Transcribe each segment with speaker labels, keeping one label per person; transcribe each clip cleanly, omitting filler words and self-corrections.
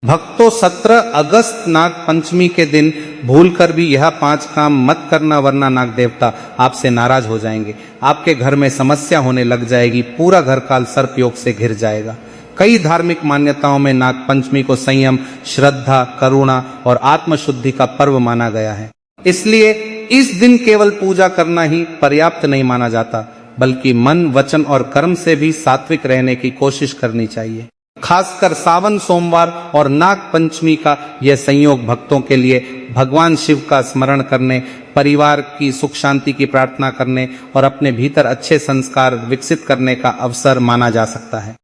Speaker 1: भक्तों 17 अगस्त नाग पंचमी के दिन भूलकर भी यह 5 काम मत करना, वरना नाग देवता आपसे नाराज हो जाएंगे। आपके घर में समस्या होने लग जाएगी, पूरा घर काल सर्प योग से घिर जाएगा। कई धार्मिक मान्यताओं में नाग पंचमी को संयम, श्रद्धा, करुणा और आत्मशुद्धि का पर्व माना गया है। इसलिए इस दिन केवल पूजा करना ही पर्याप्त नहीं माना जाता, बल्कि मन, वचन और कर्म से भी सात्विक रहने की कोशिश करनी चाहिए। खासकर सावन सोमवार और नाग पंचमी का यह संयोग भक्तों के लिए भगवान शिव का स्मरण करने, परिवार की सुख शांति की प्रार्थना करने और अपने भीतर अच्छे संस्कार विकसित करने का अवसर माना जा सकता है।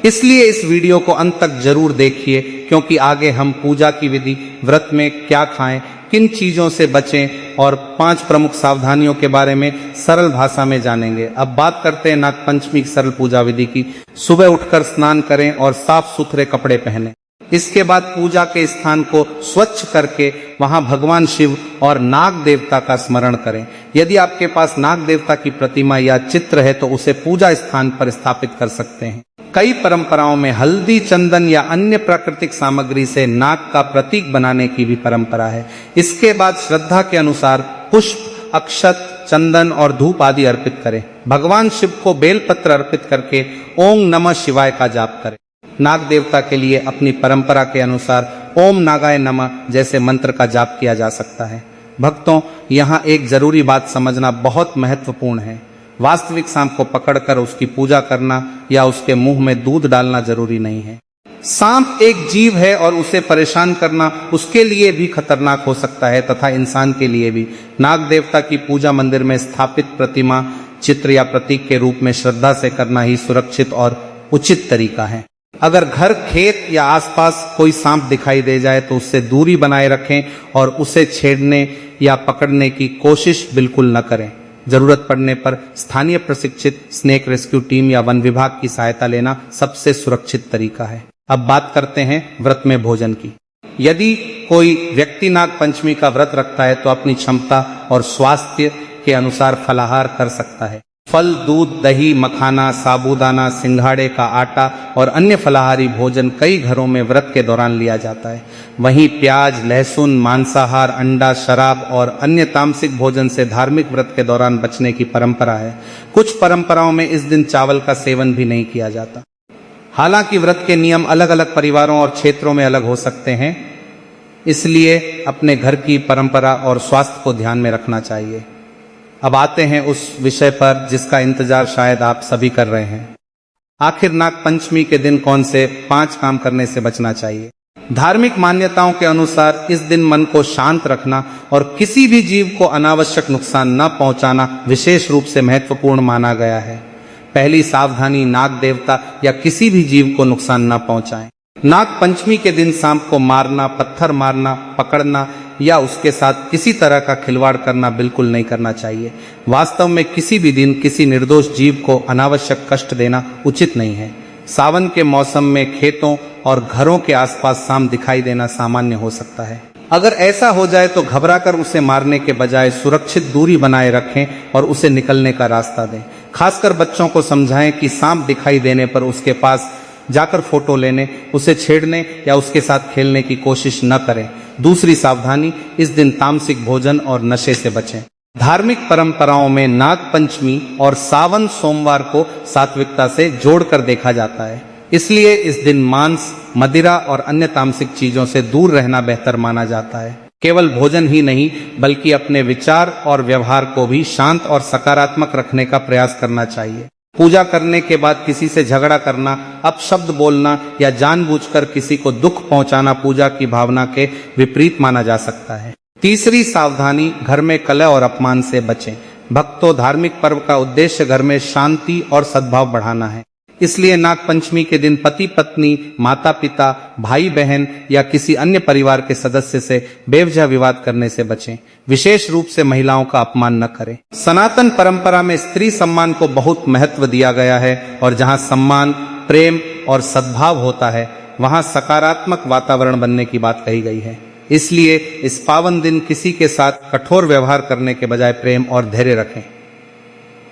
Speaker 1: इसलिए इस वीडियो को अंत तक जरूर देखिए, क्योंकि आगे हम पूजा की विधि, व्रत में क्या खाएं, किन चीजों से बचें और 5 प्रमुख सावधानियों के बारे में सरल भाषा में जानेंगे। अब बात करते हैं नाग पंचमी की सरल पूजा विधि की। सुबह उठकर स्नान करें और साफ सुथरे कपड़े पहनें। इसके बाद पूजा के स्थान को स्वच्छ करके वहां भगवान शिव और नाग देवता का स्मरण करें। यदि आपके पास नाग देवता की प्रतिमा या चित्र है तो उसे पूजा स्थान पर स्थापित कर सकते हैं। कई परंपराओं में हल्दी, चंदन या अन्य प्राकृतिक सामग्री से नाग का प्रतीक बनाने की भी परंपरा है। इसके बाद श्रद्धा के अनुसार पुष्प, अक्षत, चंदन और धूप आदि अर्पित करें। भगवान शिव को बेलपत्र अर्पित करके ओम नमः शिवाय का जाप करें। नाग देवता के लिए अपनी परंपरा के अनुसार ओम नागाय नमः जैसे मंत्र का जाप किया जा सकता है। भक्तों, यहाँ एक जरूरी बात समझना बहुत महत्वपूर्ण है। वास्तविक सांप को पकड़कर उसकी पूजा करना या उसके मुंह में दूध डालना जरूरी नहीं है। सांप एक जीव है और उसे परेशान करना उसके लिए भी खतरनाक हो सकता है तथा इंसान के लिए भी। नाग देवता की पूजा मंदिर में स्थापित प्रतिमा, चित्र या प्रतीक के रूप में श्रद्धा से करना ही सुरक्षित और उचित तरीका है। अगर घर, खेत या आसपास कोई सांप दिखाई दे जाए तो उससे दूरी बनाए रखें और उसे छेड़ने या पकड़ने की कोशिश बिल्कुल न करें। जरूरत पड़ने पर स्थानीय प्रशिक्षित स्नेक रेस्क्यू टीम या वन विभाग की सहायता लेना सबसे सुरक्षित तरीका है। अब बात करते हैं व्रत में भोजन की। यदि कोई व्यक्ति नाग पंचमी का व्रत रखता है तो अपनी क्षमता और स्वास्थ्य के अनुसार फलाहार कर सकता है। फल, दूध, दही, मखाना, साबूदाना, सिंघाड़े का आटा और अन्य फलाहारी भोजन कई घरों में व्रत के दौरान लिया जाता है। वहीं प्याज, लहसुन, मांसाहार, अंडा, शराब और अन्य तामसिक भोजन से धार्मिक व्रत के दौरान बचने की परंपरा है। कुछ परंपराओं में इस दिन चावल का सेवन भी नहीं किया जाता। हालांकि व्रत के नियम अलग अलग परिवारों और क्षेत्रों में अलग हो सकते हैं, इसलिए अपने घर की परंपरा और स्वास्थ्य को ध्यान में रखना चाहिए। अब आते हैं उस विषय पर जिसका इंतजार शायद आप सभी कर रहे हैं। आखिर नाग पंचमी के दिन कौन से 5 काम करने से बचना चाहिए? धार्मिक मान्यताओं के अनुसार इस दिन मन को शांत रखना और किसी भी जीव को अनावश्यक नुकसान न पहुंचाना विशेष रूप से महत्वपूर्ण माना गया है। पहली सावधानी, नाग देवता या किसी भी जीव को नुकसान न पहुंचाएं। नाग पंचमी के दिन सांप को मारना, पत्थर मारना, पकड़ना या उसके साथ किसी तरह का खिलवाड़ करना बिल्कुल नहीं करना चाहिए। वास्तव में किसी भी दिन किसी निर्दोष जीव को अनावश्यक कष्ट देना उचित नहीं है। सावन के मौसम में खेतों और घरों के आसपास सांप दिखाई देना सामान्य हो सकता है। अगर ऐसा हो जाए तो घबराकर उसे मारने के बजाय सुरक्षित दूरी बनाए रखें और उसे निकलने का रास्ता दें। खासकर बच्चों को समझाएं कि सांप दिखाई देने पर उसके पास जाकर फोटो लेने, उसे छेड़ने या उसके साथ खेलने की कोशिश न करें। दूसरी सावधानी, इस दिन तामसिक भोजन और नशे से बचें। धार्मिक परंपराओं में नाग पंचमी और सावन सोमवार को सात्विकता से जोड़कर देखा जाता है। इसलिए इस दिन मांस, मदिरा और अन्य तामसिक चीजों से दूर रहना बेहतर माना जाता है। केवल भोजन ही नहीं, बल्कि अपने विचार और व्यवहार को भी शांत और सकारात्मक रखने का प्रयास करना चाहिए। पूजा करने के बाद किसी से झगड़ा करना, अपशब्द बोलना या जानबूझकर किसी को दुख पहुंचाना पूजा की भावना के विपरीत माना जा सकता है। तीसरी सावधानी, घर में कलह और अपमान से बचें। भक्तों, धार्मिक पर्व का उद्देश्य घर में शांति और सद्भाव बढ़ाना है। इसलिए नाग पंचमी के दिन पति पत्नी, माता पिता, भाई बहन या किसी अन्य परिवार के सदस्य से बेवजह विवाद करने से बचें। विशेष रूप से महिलाओं का अपमान न करें। सनातन परंपरा में स्त्री सम्मान को बहुत महत्व दिया गया है और जहां सम्मान, प्रेम और सद्भाव होता है वहां सकारात्मक वातावरण बनने की बात कही गई है। इसलिए इस पावन दिन किसी के साथ कठोर व्यवहार करने के बजाय प्रेम और धैर्य रखें।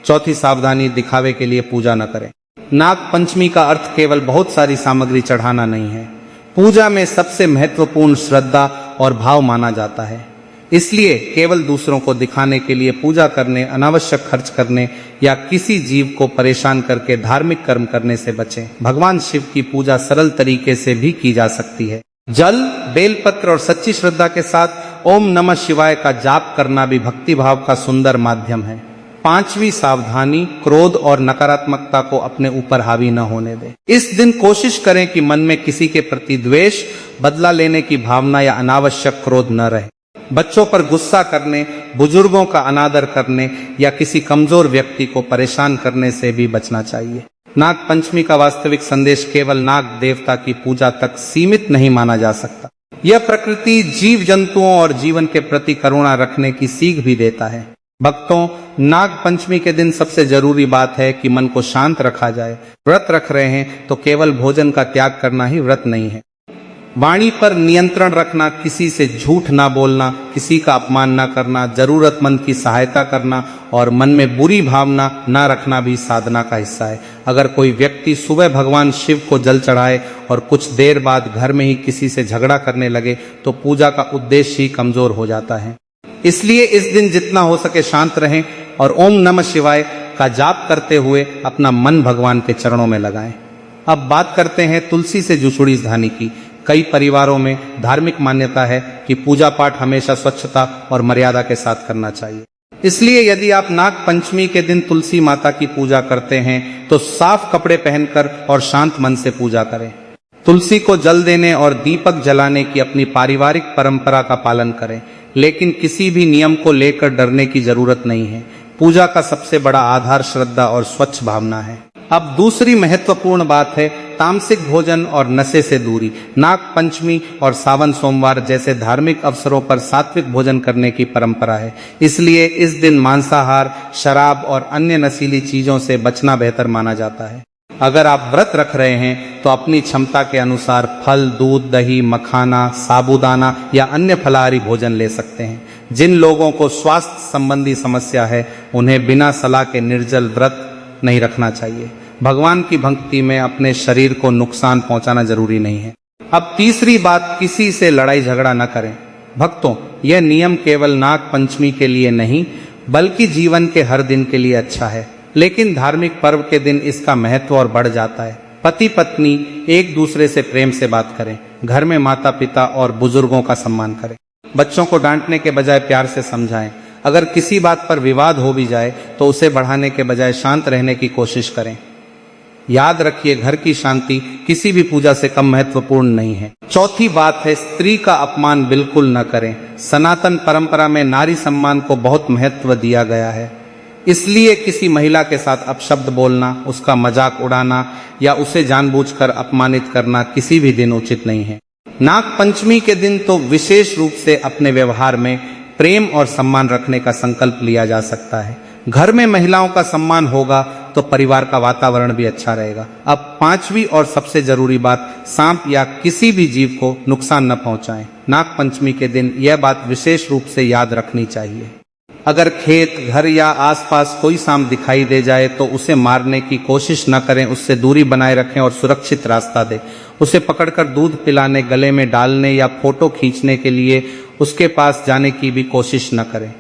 Speaker 1: चौथी सावधानी, दिखावे के लिए पूजा न करें। नाग पंचमी का अर्थ केवल बहुत सारी सामग्री चढ़ाना नहीं है। पूजा में सबसे महत्वपूर्ण श्रद्धा और भाव माना जाता है। इसलिए केवल दूसरों को दिखाने के लिए पूजा करने, अनावश्यक खर्च करने या किसी जीव को परेशान करके धार्मिक कर्म करने से बचें। भगवान शिव की पूजा सरल तरीके से भी की जा सकती है। जल, बेलपत्र और सच्ची श्रद्धा के साथ ओम नमः शिवाय का जाप करना भी भक्ति भाव का सुंदर माध्यम है। पांचवी सावधानी, क्रोध और नकारात्मकता को अपने ऊपर हावी न होने दें। इस दिन कोशिश करें कि मन में किसी के प्रति द्वेष, बदला लेने की भावना या अनावश्यक क्रोध न रहे। बच्चों पर गुस्सा करने, बुजुर्गों का अनादर करने या किसी कमजोर व्यक्ति को परेशान करने से भी बचना चाहिए। नाग पंचमी का वास्तविक संदेश केवल नाग देवता की पूजा तक सीमित नहीं माना जा सकता। यह प्रकृति, जीव जंतुओं और जीवन के प्रति करुणा रखने की सीख भी देता है। भक्तों, नाग पंचमी के दिन सबसे जरूरी बात है कि मन को शांत रखा जाए। व्रत रख रहे हैं तो केवल भोजन का त्याग करना ही व्रत नहीं है। वाणी पर नियंत्रण रखना, किसी से झूठ ना बोलना, किसी का अपमान ना करना, जरूरतमंद की सहायता करना और मन में बुरी भावना ना रखना भी साधना का हिस्सा है। अगर कोई व्यक्ति सुबह भगवान शिव को जल चढ़ाए और कुछ देर बाद घर में ही किसी से झगड़ा करने लगे तो पूजा का उद्देश्य ही कमजोर हो जाता है। इसलिए इस दिन जितना हो सके शांत रहें और ओम नमः शिवाय का जाप करते हुए अपना मन भगवान के चरणों में लगाएं। अब बात करते हैं तुलसी से जुड़ी धानी की। कई परिवारों में धार्मिक मान्यता है कि पूजा पाठ हमेशा स्वच्छता और मर्यादा के साथ करना चाहिए। इसलिए यदि आप नाग पंचमी के दिन तुलसी माता की पूजा करते हैं तो साफ कपड़े पहनकर और शांत मन से पूजा करें। तुलसी को जल देने और दीपक जलाने की अपनी पारिवारिक परंपरा का पालन करें, लेकिन किसी भी नियम को लेकर डरने की जरूरत नहीं है। पूजा का सबसे बड़ा आधार श्रद्धा और स्वच्छ भावना है। अब दूसरी महत्वपूर्ण बात है तामसिक भोजन और नशे से दूरी। नाग पंचमी और सावन सोमवार जैसे धार्मिक अवसरों पर सात्विक भोजन करने की परंपरा है। इसलिए इस दिन मांसाहार, शराब और अन्य नशीली चीजों से बचना बेहतर माना जाता है। अगर आप व्रत रख रहे हैं तो अपनी क्षमता के अनुसार फल, दूध, दही, मखाना, साबूदाना या अन्य फलाहारी भोजन ले सकते हैं। जिन लोगों को स्वास्थ्य संबंधी समस्या है उन्हें बिना सलाह के निर्जल व्रत नहीं रखना चाहिए। भगवान की भक्ति में अपने शरीर को नुकसान पहुंचाना जरूरी नहीं है। अब तीसरी बात, किसी से लड़ाई झगड़ा न करें। भक्तों, यह नियम केवल नाग पंचमी के लिए नहीं बल्कि जीवन के हर दिन के लिए अच्छा है, लेकिन धार्मिक पर्व के दिन इसका महत्व और बढ़ जाता है। पति पत्नी एक दूसरे से प्रेम से बात करें, घर में माता पिता और बुजुर्गों का सम्मान करें, बच्चों को डांटने के बजाय प्यार से समझाएं। अगर किसी बात पर विवाद हो भी जाए तो उसे बढ़ाने के बजाय शांत रहने की कोशिश करें। याद रखिए, घर की शांति किसी भी पूजा से कम महत्वपूर्ण नहीं है। चौथी बात है, स्त्री का अपमान बिल्कुल न करें। सनातन परंपरा में नारी सम्मान को बहुत महत्व दिया गया है। इसलिए किसी महिला के साथ अपशब्द बोलना, उसका मजाक उड़ाना या उसे जानबूझकर अपमानित करना किसी भी दिन उचित नहीं है। नाग पंचमी के दिन तो विशेष रूप से अपने व्यवहार में प्रेम और सम्मान रखने का संकल्प लिया जा सकता है। घर में महिलाओं का सम्मान होगा तो परिवार का वातावरण भी अच्छा रहेगा। अब पांचवी और सबसे जरूरी बात, सांप या किसी भी जीव को नुकसान न पहुंचाएं। नाग पंचमी के दिन यह बात विशेष रूप से याद रखनी चाहिए। अगर खेत, घर या आसपास कोई सांप दिखाई दे जाए तो उसे मारने की कोशिश न करें, उससे दूरी बनाए रखें और सुरक्षित रास्ता दें। उसे पकड़कर दूध पिलाने, गले में डालने या फोटो खींचने के लिए उसके पास जाने की भी कोशिश न करें।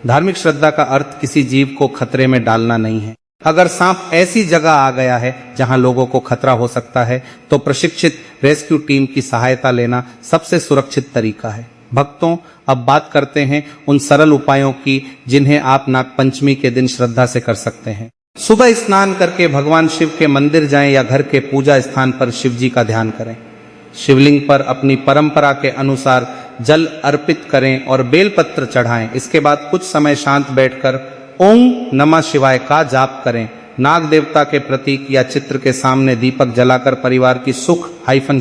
Speaker 1: धार्मिक श्रद्धा का अर्थ किसी जीव को खतरे में डालना नहीं है। अगर सांप ऐसी जगह आ गया है जहां लोगों को खतरा हो सकता है तो प्रशिक्षित रेस्क्यू टीम की सहायता लेना सबसे सुरक्षित तरीका है। भक्तों, अब बात करते हैं उन सरल उपायों की जिन्हें आप नाग पंचमी के दिन श्रद्धा से कर सकते हैं। सुबह स्नान करके भगवान शिव के मंदिर जाएं या घर के पूजा स्थान पर शिव जी का ध्यान करें। शिवलिंग पर अपनी परंपरा के अनुसार जल अर्पित करें और बेलपत्र चढ़ाएं। इसके बाद कुछ समय शांत बैठकर ओम नमः शिवाय का जाप करें। नाग देवता के प्रतीक या चित्र के सामने दीपक जलाकर परिवार की सुख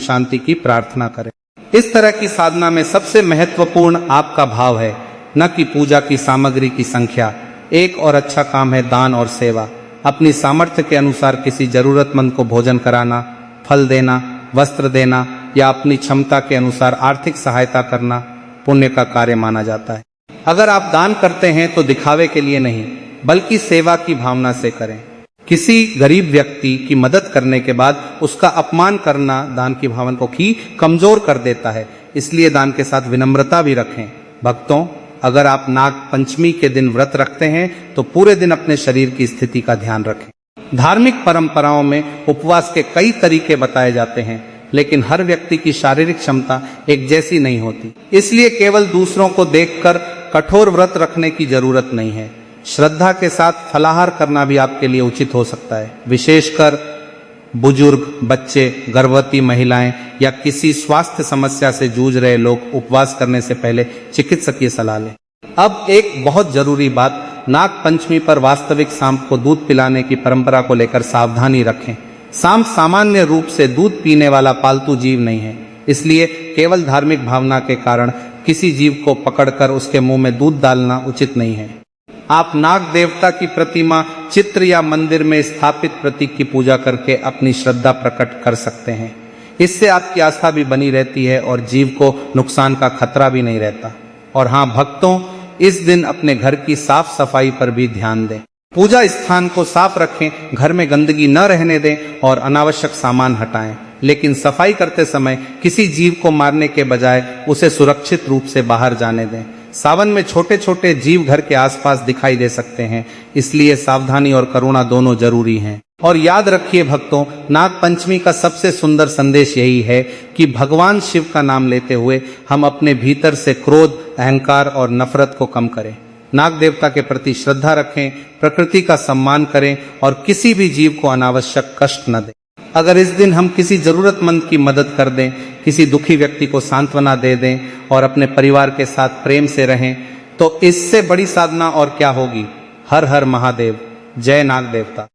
Speaker 1: शांति की प्रार्थना करें। इस तरह की साधना में सबसे महत्वपूर्ण आपका भाव है, न कि पूजा की सामग्री की संख्या। एक और अच्छा काम है दान और सेवा। अपनी सामर्थ्य के अनुसार किसी जरूरतमंद को भोजन कराना, फल देना, वस्त्र देना या अपनी क्षमता के अनुसार आर्थिक सहायता करना पुण्य का कार्य माना जाता है। अगर आप दान करते हैं तो दिखावे के लिए नहीं बल्कि सेवा की भावना से करें। किसी गरीब व्यक्ति की मदद करने के बाद उसका अपमान करना दान की भावना को ही कमजोर कर देता है, इसलिए दान के साथ विनम्रता भी रखें। भक्तों, अगर आप नाग पंचमी के दिन व्रत रखते हैं तो पूरे दिन अपने शरीर की स्थिति का ध्यान रखें। धार्मिक परंपराओं में उपवास के कई तरीके बताए जाते हैं, लेकिन हर व्यक्ति की शारीरिक क्षमता एक जैसी नहीं होती, इसलिए केवल दूसरों को देखकर कठोर व्रत रखने की जरूरत नहीं है। श्रद्धा के साथ फलाहार करना भी आपके लिए उचित हो सकता है। विशेषकर बुजुर्ग, बच्चे, गर्भवती महिलाएं या किसी स्वास्थ्य समस्या से जूझ रहे लोग उपवास करने से पहले चिकित्सक की सलाह लें। अब एक बहुत जरूरी बात, नाग पंचमी पर वास्तविक सांप को दूध पिलाने की परंपरा को लेकर सावधानी रखें। सांप सामान्य रूप से दूध पीने वाला पालतू जीव नहीं है, इसलिए केवल धार्मिक भावना के कारण किसी जीव को पकड़कर उसके मुंह में दूध डालना उचित नहीं है। आप नाग देवता की प्रतिमा, चित्र या मंदिर में स्थापित प्रतीक की पूजा करके अपनी श्रद्धा प्रकट कर सकते हैं। इससे आपकी आस्था भी बनी रहती है और जीव को नुकसान का खतरा भी नहीं रहता। और हाँ भक्तों, इस दिन अपने घर की साफ सफाई पर भी ध्यान दें। पूजा स्थान को साफ रखें, घर में गंदगी न रहने दें और अनावश्यक सामान हटाएं। लेकिन सफाई करते समय किसी जीव को मारने के बजाय उसे सुरक्षित रूप से बाहर जाने दें। सावन में छोटे छोटे जीव घर के आसपास दिखाई दे सकते हैं, इसलिए सावधानी और करुणा दोनों जरूरी हैं। और याद रखिए भक्तों, नाग पंचमी का सबसे सुंदर संदेश यही है कि भगवान शिव का नाम लेते हुए हम अपने भीतर से क्रोध, अहंकार और नफरत को कम करें। नाग देवता के प्रति श्रद्धा रखें, प्रकृति का सम्मान करें और किसी भी जीव को अनावश्यक कष्ट न दें। अगर इस दिन हम किसी जरूरतमंद की मदद कर दें, किसी दुखी व्यक्ति को सांत्वना दे दें और अपने परिवार के साथ प्रेम से रहें, तो इससे बड़ी साधना और क्या होगी। हर हर महादेव। जय नाग देवता।